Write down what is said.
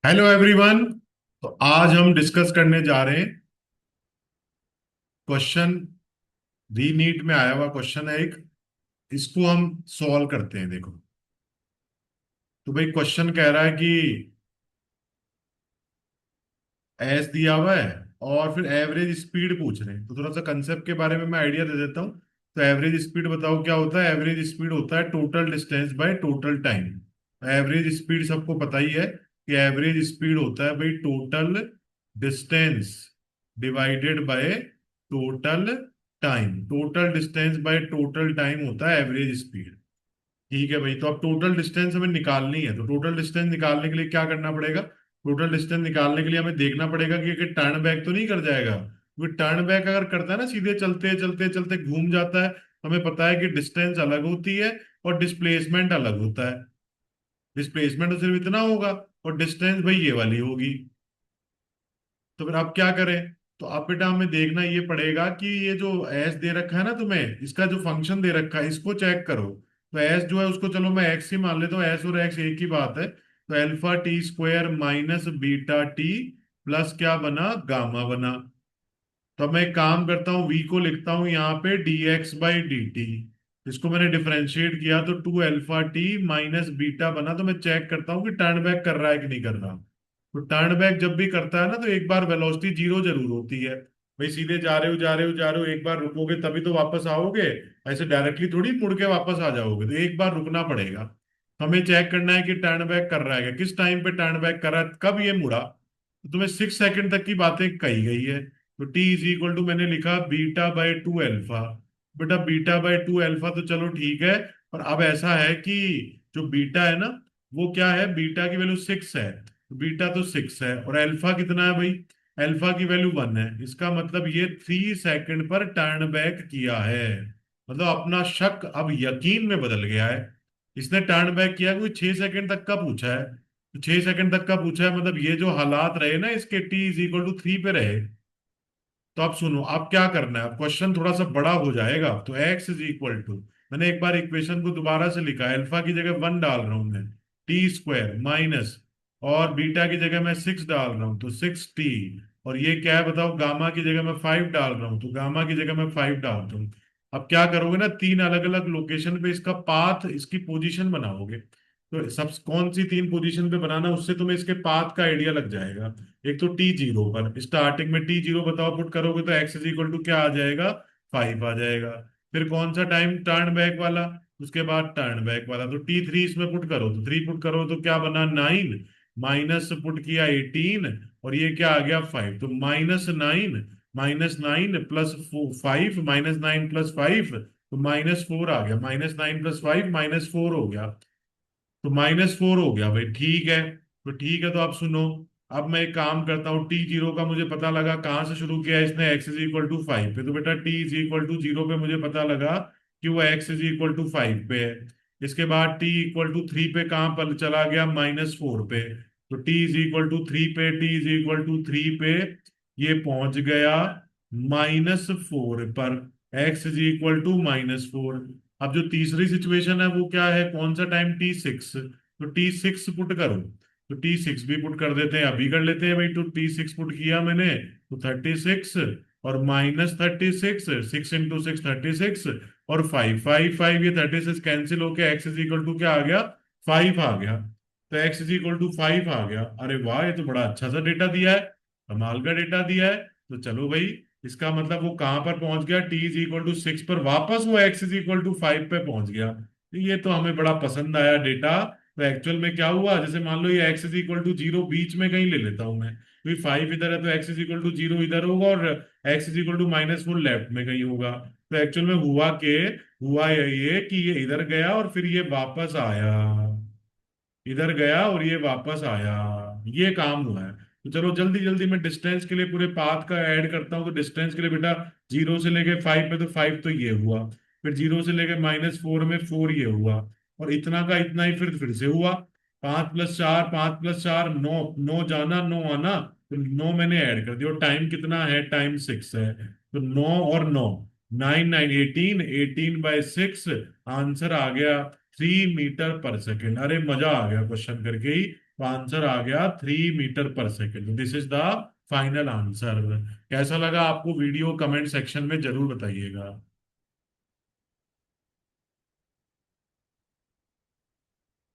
Hello everyone. तो आज हम डिस्कस करने जा रहे हैं क्वेश्चन। री नीट में आया हुआ क्वेश्चन है एक। इसको हम सॉल्व करते हैं। देखो, तो भाई क्वेश्चन कह रहा है कि एस दिया हुआ है और फिर एवरेज स्पीड पूछ रहे हैं। तो थोड़ा सा कंसेप्ट के बारे में मैं आइडिया दे देता हूँ। तो एवरेज स्पीड बताओ क्या होता है। एवरेज स्पीड होता है total distance by total time. Average speed सबको पता ही है कि एवरेज स्पीड होता है भाई total distance divided by total time. Total distance by total time होता है एवरेज स्पीड। ठीक है भाई। तो अब टोटल डिस्टेंस हमें निकालनी है। तो टोटल डिस्टेंस निकालने के लिए क्या करना पड़ेगा। टोटल डिस्टेंस निकालने के लिए हमें देखना पड़ेगा कि टर्न बैक तो नहीं कर जाएगा, क्योंकि टर्न बैक अगर करता है ना, सीधे चलते चलते चलते घूम जाता है, तो हमें पता है कि डिस्टेंस अलग होती है और डिस्प्लेसमेंट अलग होता है। डिस्प्लेसमेंट तो सिर्फ इतना होगा और डिस्टेंस भाई ये वाली होगी। तो फिर आप क्या करें। तो अब बेटा हमें देखना ये पड़ेगा कि ये जो एस दे रखा है ना तुम्हें, इसका जो फंक्शन दे रखा है इसको चेक करो। तो एस जो है उसको चलो मैं एक्स ही मान लेता हूँ। एस और एक्स एक ही बात है। तो alpha T square minus beta T plus क्या बना, गामा बना। तो अब मैं एक काम करता हूँ, वी को लिखता हूँ यहाँ पे D X by D T. इसको मैंने डिफरेंशिएट किया तो two alpha T minus beta बना। तो मैं चेक करता हूँ कि टर्न बैक कर रहा है कि नहीं कर रहा। तो टर्न बैक जब भी करता है ना, तो एक बार वेलोसिटी जीरो जरूर होती है। भाई सीधे जा रहे हो जा रहे हो जा रहे हो, एक बार रुकोगे तभी तो वापस आओगे। ऐसे डायरेक्टली थोड़ी मुड़ के वापस आ जाओगे, तो एक बार रुकना पड़ेगा। हमें चेक करना है कि टर्न बैक कर रहा है क्या, किस टाइम पे टर्न बैक कर रहा है, कब ये मुड़ा। तो तुम्हें 6 सेकंड तक की बातें कही गई है। तो टी इज इक्वल टू मैंने लिखा बीटा बाय टू एल्फा। बेटा बीटा बाय टू एल्फा तो चलो ठीक है। और अब ऐसा है कि जो बीटा है ना, वो क्या है, बीटा की वैल्यू 6 है। तो बीटा तो 6 है और अल्फा कितना है भाई, अल्फा की वैल्यू 1 है। इसका मतलब ये 3 सेकंड पर टर्न बैक किया है। मतलब अपना शक अब यकीन में बदल गया है। इसने टर्न बैक किया क्योंकि 6 सेकंड तक का पूछा है। तो 6 सेकंड तक का पूछा है, मतलब ये जो हालात रहे ना इसके, टी इज इक्वल टू 3 पे रहे। तो आप सुनो, आप क्या करना है, अब क्वेश्चन थोड़ा सा बड़ा हो जाएगा। तो एक्स इज इक्वल टू, मैंने एक बार इक्वेशन को दोबारा से लिखा, अल्फा की जगह 1 डाल रहा हूं मैं, टी स्क्वायर माइनस, और बीटा की जगह मैं 6 डाल रहा हूं तो 6 टी। और ये क्या है बताओ, गामा की जगह मैं 5 डाल रहा हूं तो गामा की जगह मैं 5 डालता हूँ। अब क्या करोगे ना, तीन अलग अलग लोकेशन पे इसका पाथ, इसकी पोजीशन बनाओगे। तो सब कौन सी तीन पोजीशन पे बनाना, उससे तुम्हें इसके पाथ का आइडिया लग जाएगा। एक तो टी जीरो पर, स्टार्टिंग में टी जीरो बताओ पुट करोगे तो एक्स इज इक्वल टू क्या आ जाएगा, 5 आ जाएगा। फिर कौन सा टाइम, टर्न बैक वाला। उसके बाद टर्न बैक वाला तो टी थ्री इसमें पुट करो, तो 3 पुट करो तो क्या बना 9, माइनस पुट किया 18, और ये क्या आ गया 5। तो -9, -9 प्लस 5, -9 प्लस 5, तो -4 आ गया। -9 प्लस 5 -4 हो गया। तो -4 हो गया भाई, ठीक है। तो ठीक है, तो आप सुनो, अब मैं एक काम करता हूँ, टी जीरो का मुझे पता लगा कहाँ से शुरू किया इसने, एक्स इज इक्वल टू 5 पे। तो बेटा T is equal to zero पे मुझे पता लगा कि वो एक्स इज इक्वल टू 5 पे है। इसके बाद टी इक्वल टू 3 पे कहाँ पर चला गया, -4 पे। तो टी इज इक्वल टू 3 पे, टी इज इक्वल टू 3 पे ये पहुंच गया -4 पर। X is equal to -4। अब जो तीसरी सिचुएशन है वो क्या है, कौन सा टाइम, T6। तो T6 पुट करो। तो T6 भी पुट कर देते हैं, अभी कर लेते हैं भाई। तो T6 पुट किया मैंने तो 36, और -36, 6 × 6 36, और 5 ये 36 कैंसिल होके एक्स इज इक्वल टू क्या आ गया, 5 आ गया। तो एक्स इज इक्वल टू 5 आ गया। अरे वाह, ये तो बड़ा अच्छा सा डेटा दिया है, कमाल का डेटा दिया है। तो चलो भाई, इसका मतलब वो कहां पर पहुंच गया, टी इज इक्वल टू 6 पर, वापस वो एक्स इज इक्वल टू 5 पे पहुंच गया। तो ये तो हमें बड़ा पसंद आया डेटा। तो एक्चुअल में क्या हुआ, जैसे मान लो ये x is equal to zero बीच में कहीं ले लेता हूं मैं, क्योंकि 5 इधर है तो X is equal to zero इधर होगा, और X is equal to -4 left में कहीं होगा। तो एक्चुअल में हुआ ये कि ये इधर गया और फिर ये वापस आया, इधर गया और ये वापस आया, ये काम हुआ है। तो चलो जल्दी जल्दी मैं डिस्टेंस के लिए पूरे पाथ का ऐड करता हूँ। तो डिस्टेंस के लिए बेटा, जीरो से लेके 5 पे तो 5 तो ये हुआ, फिर जीरो से लेके -4 में 4 ये हुआ, और इतना का इतना ही फिर से हुआ। 5 + 4, 5 + 4 9, 9 जाना 9 आना, तो 9 मैंने ऐड कर दिया। और टाइम कितना है, टाइम 6 है। तो 9 और 9, 9 9 18, 18/6 आंसर आ गया 3 मीटर पर सेकेंड। अरे मजा आ गया क्वेश्चन करके ही। तो आंसर आ गया 3 मीटर पर second. This is the final answer. कैसा लगा आपको वीडियो, कमेंट सेक्शन में जरूर बताइएगा।